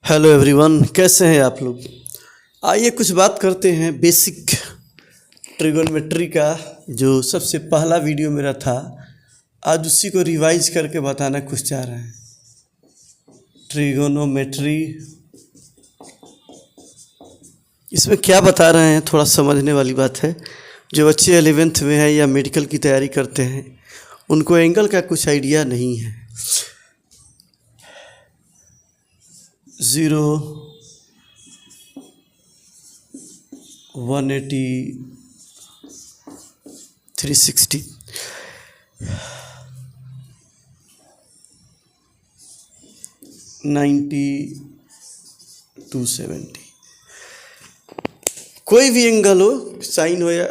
Hello everyone, कैसे हैं आप लोग। आइए कुछ बात करते हैं बेसिक ट्रिगोनोमेट्री का। जो सबसे पहला वीडियो मेरा था, आज उसी को रिवाइज करके बताना कुछ चाह रहे हैं। ट्रिगोनोमेट्री, इसमें क्या बता रहे हैं थोड़ा समझने वाली बात है। जो बच्चे 11th में हैं या मेडिकल की तैयारी करते हैं उनको एंगल का कुछ आइडिया नहीं है। 0, 180, 360, 90, 270, कोई भी एंगल हो, साइन हो या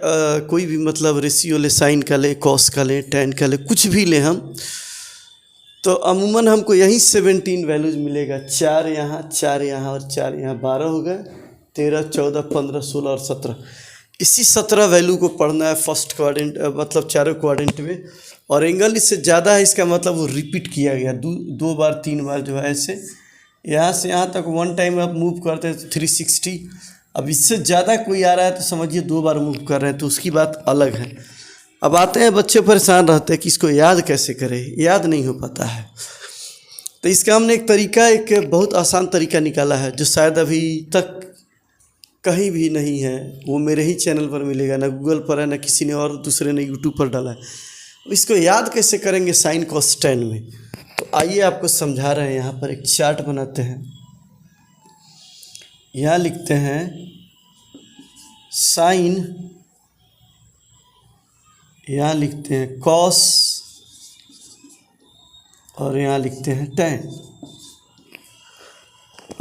कोई भी, मतलब रेशियो ले, साइन का ले, कॉस का ले, टैन का ले, कुछ भी ले हम, तो अमूमन हमको यही 17 वैल्यूज मिलेगा। 4 यहाँ, 4 यहाँ और 4 यहाँ, 12 हो गए, 13, 14, 15, 16 और 17। इसी 17 वैल्यू को पढ़ना है फर्स्ट क्वाड्रेंट, मतलब चारों क्वाड्रेंट में। और एंगल इससे ज़्यादा है, इसका मतलब वो रिपीट किया गया दो बार 3 बार जो है ऐसे। यहाँ से यहाँ तक वन टाइम आप मूव करते हैं तो 360। अब इससे ज़्यादा कोई आ रहा है तो समझिए 2 बार मूव कर रहे हैं, तो उसकी बात अलग है। अब आते हैं, बच्चे परेशान रहते हैं कि इसको याद कैसे करें, याद नहीं हो पाता है। तो इसका हमने एक तरीका, एक बहुत आसान तरीका निकाला है जो शायद अभी तक कहीं भी नहीं है। वो मेरे ही चैनल पर मिलेगा, ना गूगल पर है, ना किसी ने और दूसरे ने यूट्यूब पर डाला है। इसको याद कैसे करेंगे साइन कॉस टैन में, तो आइए आपको समझा रहे हैं। यहाँ पर एक चार्ट बनाते हैं। यहाँ लिखते हैं साइन, यहाँ लिखते हैं कॉस और यहाँ लिखते हैं टैन।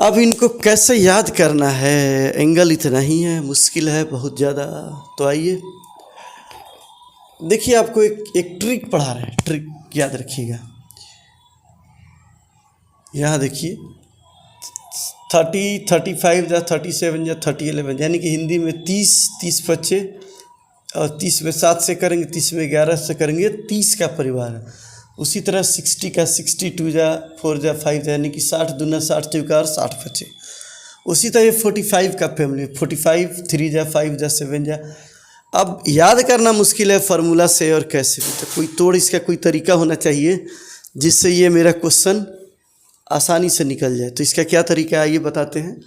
अब इनको कैसे याद करना है, एंगल इतना ही है, मुश्किल है बहुत ज़्यादा। तो आइए देखिए, आपको एक ट्रिक पढ़ा रहे हैं, ट्रिक याद रखिएगा। यहाँ देखिए 30, 35 या 37 या 30, यानी कि हिंदी में 30 बच्चे, और 30 में 7 से करेंगे, 30 में 11 से करेंगे, 30 का परिवार है। उसी तरह 60 का 62 या 4 या 5, यानी कि 60 दूना 60 चौका और 60 बच्चे। उसी तरह 45 का फैमिली, 45, 3 या 5 या 7 या। अब याद करना मुश्किल है फार्मूला से और कैसे भी, तो कोई तोड़ इसका कोई तरीका होना चाहिए जिससे ये मेरा क्वेश्चन आसानी से निकल जाए। तो इसका क्या तरीका है ये बताते हैं।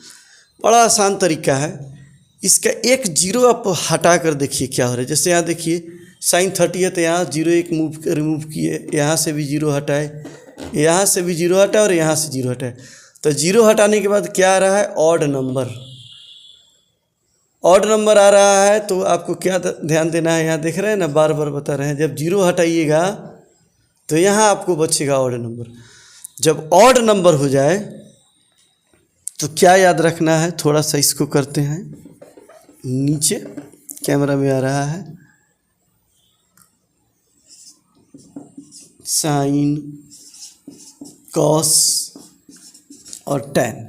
बड़ा आसान तरीका है। इसका एक जीरो आप हटा कर देखिए क्या हो रहा है। जैसे यहाँ देखिए साइन 30 है तो यहाँ 0 एक रिमूव किए, यहाँ से भी 0 हटाए, यहाँ से भी 0 हटाए और यहाँ से 0 हटाए। तो 0 हटाने के बाद क्या आ रहा है, ऑड नंबर। ऑड नंबर आ रहा है तो आपको क्या ध्यान देना है, यहाँ देख रहे हैं ना, बार बार बता रहे हैं, जब 0 हटाइएगा तो यहाँ आपको बचेगा ऑड नंबर। जब ऑड नंबर हो जाए तो क्या याद रखना है, थोड़ा सा इसको करते हैं नीचे, कैमरा में आ रहा है, साइन कॉस और टैन।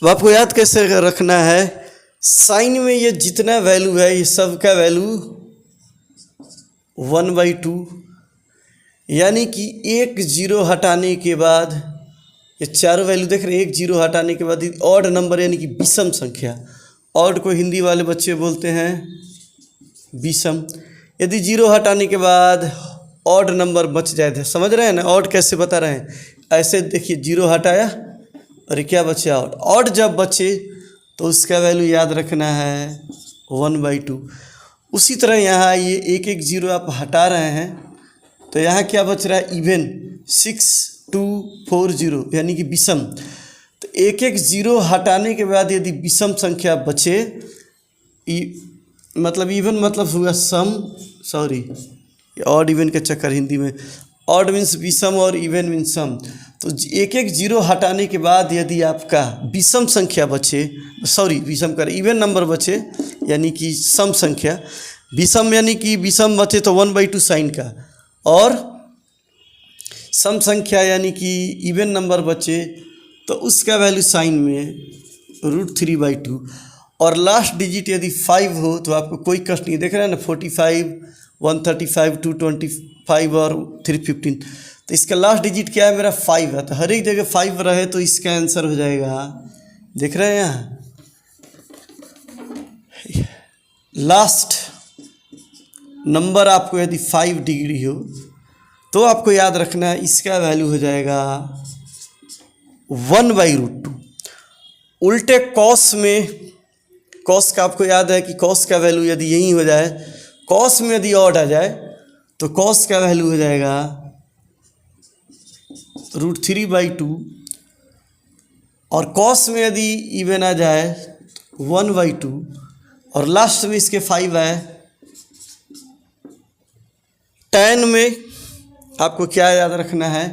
अब आपको याद कैसे रखना है, साइन में ये जितना वैल्यू है ये सब का वैल्यू 1/2, यानी कि एक 0 हटाने के बाद ये चारों वैल्यू देख रहे हैं, एक 0 हटाने के बाद ऑड नंबर यानी कि विषम संख्या। ऑड को हिंदी वाले बच्चे बोलते हैं विषम। यदि 0 हटाने के बाद ऑड नंबर बच जाए थे, समझ रहे हैं ना, ऑड कैसे बता रहे हैं, ऐसे देखिए 0 हटाया और क्या बचे, ऑड। ऑड जब बचे तो उसका वैल्यू याद रखना है 1/2। उसी तरह यहाँ ये एक 0 आप हटा रहे हैं तो यहाँ क्या बच रहा है, इवन 6240, यानी कि विषम। तो एक 0 हटाने के बाद यदि विषम संख्या बचे, मतलब इवन मतलब हुआ सम, सॉरी ऑड इवन के चक्कर हिंदी में, ऑड मीन्स विषम और इवन मीन्स सम। तो एक 0 हटाने के बाद यदि आपका विषम संख्या बचे, सॉरी विषम कर इवन नंबर बचे, यानी कि सम संख्या, विषम यानी कि विषम बचे तो 1/2 साइन का, और सम संख्या यानी कि इवन नंबर बचे तो उसका वैल्यू साइन में √3/2, और लास्ट डिजिट यदि 5 हो तो आपको कोई कष्ट नहीं। देख रहे हैं ना, 45, 135, 225 और 315। तो इसका लास्ट डिजिट क्या है, मेरा 5 है। तो हर एक जगह 5 रहे तो इसका आंसर हो जाएगा, देख रहे हैं यहाँ लास्ट नंबर आपको यदि 5 डिग्री हो तो आपको याद रखना है इसका वैल्यू हो जाएगा 1/√2। उल्टे कॉस में, कॉस का आपको याद है कि कॉस का वैल्यू यदि यही हो जाए, कॉस में यदि ऑड आ जाए तो कॉस का वैल्यू हो जाएगा √3/2, और कॉस में यदि इवन आ जाए 1/2, और लास्ट में इसके 5 आए। tan में आपको क्या याद रखना है,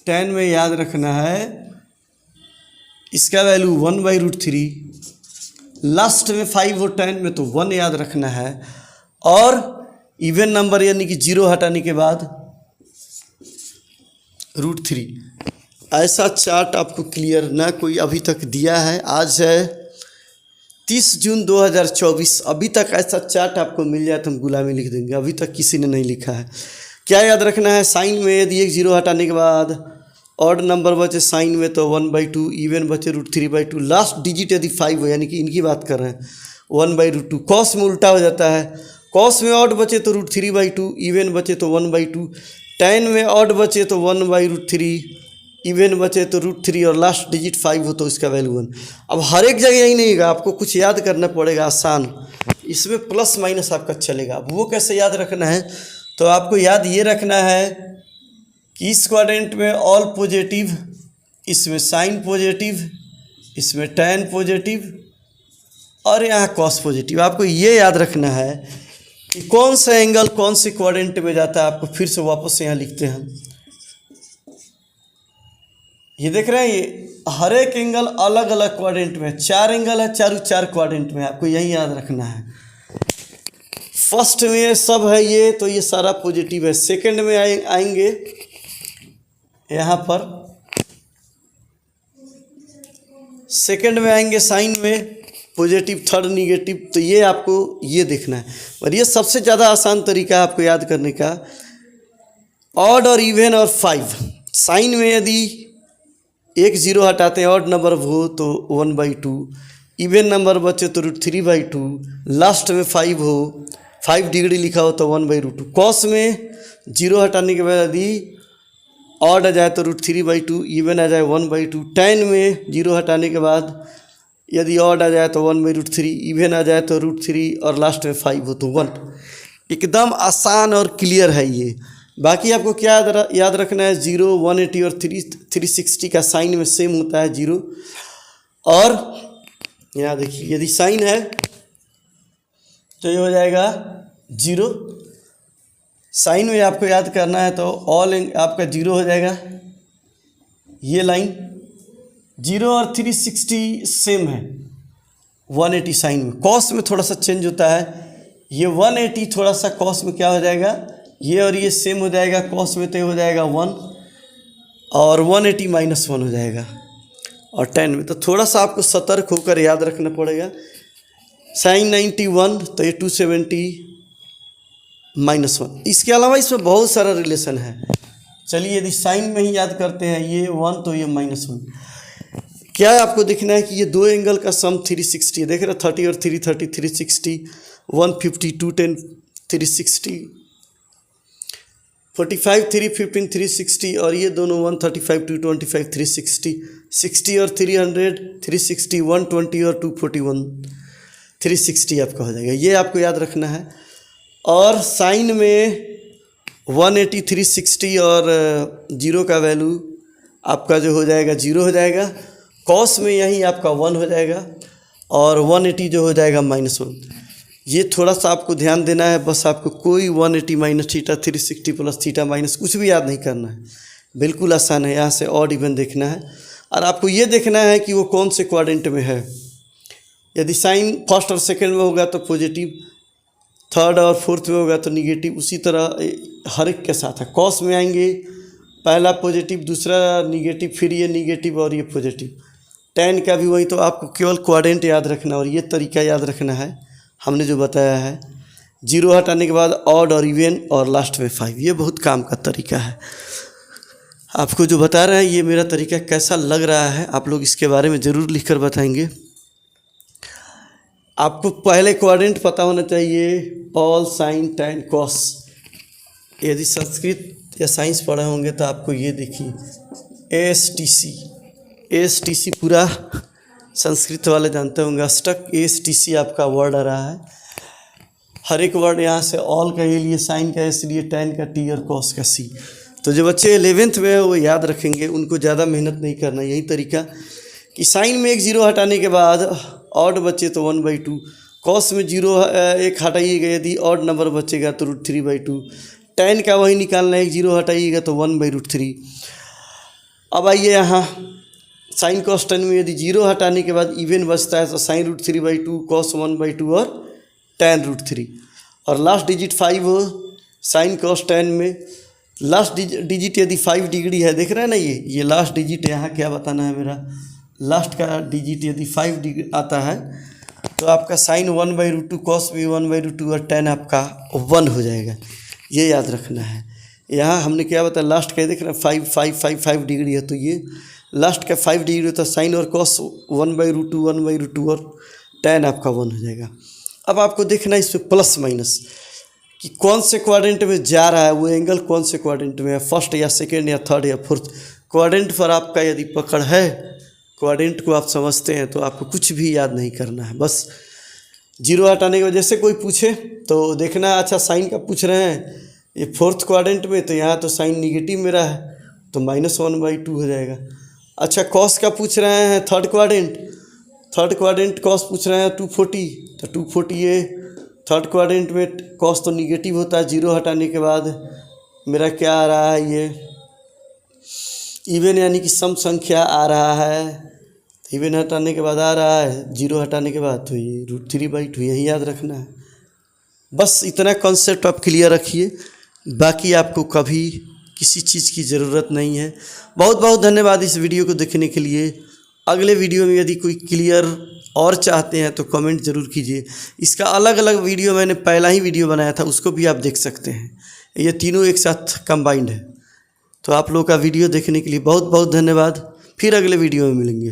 tan में याद रखना है इसका वैल्यू 1/√3, लास्ट में 5 हो tan में तो 1 याद रखना है, और इवन नंबर यानी कि 0 हटाने के बाद √3। ऐसा चार्ट आपको क्लियर ना कोई अभी तक दिया है। आज है 30 जून 2024, अभी तक ऐसा चार्ट आपको मिल जाए तो हम गुलामी लिख देंगे, अभी तक किसी ने नहीं लिखा है। क्या याद रखना है, साइन में यदि 1 0 हटाने के बाद ऑड नंबर बचे साइन में तो 1/2, इवन बचे √3/2, लास्ट डिजिट यदि 5 हो, यानी कि इनकी बात कर रहे हैं 1/√2। कॉस में उल्टा हो जाता है, कॉस में ऑड बचे तो √3/2, इवन बचे तो 1/2, tan में ऑड बचे तो 1/√3, इवन बचे तो √3, और लास्ट डिजिट 5 हो तो इसका वैल्यू 1। अब हर एक जगह यही नहीं होगा, आपको कुछ याद करना पड़ेगा आसान, इसमें प्लस माइनस आपका चलेगा। अब वो कैसे याद रखना है, तो आपको याद ये रखना है कि इस क्वाड्रेंट में ऑल पॉजिटिव, इसमें साइन पॉजिटिव, इसमें tan पॉजिटिव, और यहाँ कॉस पॉजिटिव। आपको ये याद रखना है कि कौन सा एंगल कौन से क्वाड्रेंट में जाता है। आपको फिर से वापस से यहाँ लिखते हैं, ये देख रहे हैं, ये हर एक एंगल अलग अलग क्वाड्रेंट में, 4 एंगल है, चारों 4 क्वाड्रेंट में, आपको यही याद रखना है। फर्स्ट में सब है ये, तो ये सारा पॉजिटिव है। सेकंड में आएंगे यहाँ पर, सेकंड में आएंगे साइन में पॉजिटिव, थर्ड निगेटिव, तो ये आपको ये देखना है। और ये सबसे ज़्यादा आसान तरीका है आपको याद करने का, ऑड और इवन और 5। साइन में यदि 1 0 हटाते हैं, ऑड नंबर हो तो 1/2, इवन नंबर बचे तो √3/2, लास्ट में 5 हो, 5 डिग्री लिखा हो तो 1/√2। कॉस में 0 हटाने के बाद यदि ऑड आ जाए तो √3/2, इवन आ जाए 1/2। tan में 0 हटाने के बाद यदि ऑड आ जाए तो 1/√3, इवन आ जाए तो √3, और लास्ट में 5 हो तो 1। एकदम आसान और क्लियर है ये। बाकी आपको क्या याद रखना है, 0, 180 और 360 का साइन में सेम होता है 0। और यहाँ देखिए यदि साइन है तो ये हो जाएगा 0, साइन में आपको याद करना है तो ऑल आपका 0 हो जाएगा, ये लाइन 0, और 360 सेम है 180 साइन में। कॉस में थोड़ा सा चेंज होता है, ये 180 थोड़ा सा कॉस में क्या हो जाएगा, ये और ये सेम हो जाएगा, कॉस में तो हो जाएगा 1, और 180 -1 हो जाएगा, और tan में तो थोड़ा सा आपको सतर्क होकर याद रखना पड़ेगा। साइन 91 तो ये 270 -1। इसके अलावा इसमें बहुत सारा रिलेशन है। चलिए यदि साइन में ही याद करते हैं, ये 1 तो ये -1। क्या है आपको देखना है कि ये दो एंगल का सम 360 है, देख रहे 30 और 330, 360, 150, 210, 360, 45, 315, 360, और ये दोनों 135, 225, 360, 60 और 300, 360, 120 और 241, 360 आपका हो जाएगा। ये आपको याद रखना है। और साइन में 180, 360 और 0 का वैल्यू आपका जो हो जाएगा 0 हो जाएगा। कॉस में यही आपका 1 हो जाएगा, और 180 जो हो जाएगा -1। ये थोड़ा सा आपको ध्यान देना है, बस आपको कोई 180 -θ, 360 + θ- कुछ भी याद नहीं करना है, बिल्कुल आसान है। यहाँ से ऑड इवन देखना है, और आपको ये देखना है कि वो कौन से क्वाड्रेंट में है। यदि साइन फर्स्ट और सेकंड में होगा तो पॉजिटिव, थर्ड और फोर्थ में होगा तो निगेटिव, उसी तरह हर एक के साथ है। कॉस में आएंगे पहला पॉजिटिव, दूसरा निगेटिव, फिर ये निगेटिव और ये पॉजिटिव। 10 का भी वही, तो आपको केवल क्वाड्रेंट याद रखना और ये तरीका याद रखना है हमने जो बताया है। 0 हटाने के बाद ऑड और इवन और लास्ट में 5, ये बहुत काम का तरीका है। आपको जो बता रहे हैं ये मेरा तरीका कैसा लग रहा है, आप लोग इसके बारे में ज़रूर लिखकर बताएंगे। आपको पहले क्वाड्रेंट पता होना चाहिए, ऑल साइन टैन कॉस। यदि संस्कृत या साइंस पढ़े होंगे तो आपको ये देखिए ASTC पूरा संस्कृत वाले जानते होंगे। अष्टक ASTC आपका वर्ड आ रहा है। हर एक वर्ड यहाँ से ऑल का ए लिए, साइन का एस लिए, टैन का टी और कॉस का सी। तो जो बच्चे 11th में है वो याद रखेंगे, उनको ज़्यादा मेहनत नहीं करना। यही तरीका कि साइन में एक 0 हटाने के बाद ऑड बचे तो 1/2, कॉस में 0 एक हटाइएगा, यदि ऑड नंबर बचेगा तो √3/2, टैन का वही निकालना है, एक 0 हटाइएगा तो 1/√3। अब आइए यहाँ साइन कॉस टैन में यदि 0 हटाने के बाद इवन बचता है तो साइन √3/2, कॉस 1/2 और टैन √3। और लास्ट डिजिट 5 हो साइन कॉस टैन में। लास्ट डिजिट यदि 5 डिग्री है, देख रहे हैं ना, ये लास्ट डिजिट यहाँ क्या बताना है मेरा, लास्ट का डिजिट यदि 5 डिग्री आता है तो आपका साइन 1/√2, कॉस भी 1/√2 और टैन आपका 1 हो जाएगा। ये याद रखना है। यहाँ हमने क्या बताया, लास्ट का देख रहे हैं 5 डिग्री है, तो ये लास्ट का 5 डिग्री होता है, साइन और कॉस 1/√2 और टैन आपका 1 हो जाएगा। अब आपको देखना है इसमें प्लस माइनस कि कौन से क्वाड्रेंट में जा रहा है, वो एंगल कौन से क्वाड्रेंट में है, फर्स्ट या सेकेंड या थर्ड या फोर्थ क्वाड्रेंट पर आपका यदि पकड़ है, क्वाड्रेंट को आप समझते हैं, तो आपको कुछ भी याद नहीं करना है। बस 0 हटाने की वजह से कोई पूछे तो देखना, अच्छा साइन का पूछ रहे हैं ये फोर्थ क्वाड्रेंट में, तो यहाँ तो साइन निगेटिव मेरा है तो -1/2 हो जाएगा। अच्छा कॉस का पूछ रहे हैं थर्ड क्वाड्रेंट कॉस पूछ रहे हैं 240, तो 240 ये थर्ड क्वाड्रेंट में कॉस तो निगेटिव होता है, 0 हटाने के बाद मेरा क्या आ रहा है, ये इवन यानी कि सम संख्या आ रहा है। इवन हटाने के बाद आ रहा है, 0 हटाने के बाद तो ये √3/2, यही याद रखना है। बस इतना कॉन्सेप्ट आप क्लियर रखिए, बाकी आपको कभी किसी चीज़ की ज़रूरत नहीं है। बहुत बहुत धन्यवाद इस वीडियो को देखने के लिए। अगले वीडियो में यदि कोई क्लियर और चाहते हैं तो कमेंट ज़रूर कीजिए। इसका अलग अलग वीडियो मैंने पहला ही वीडियो बनाया था, उसको भी आप देख सकते हैं। ये तीनों एक साथ कंबाइंड है। तो आप लोगों का वीडियो देखने के लिए बहुत बहुत धन्यवाद। फिर अगले वीडियो में मिलेंगे।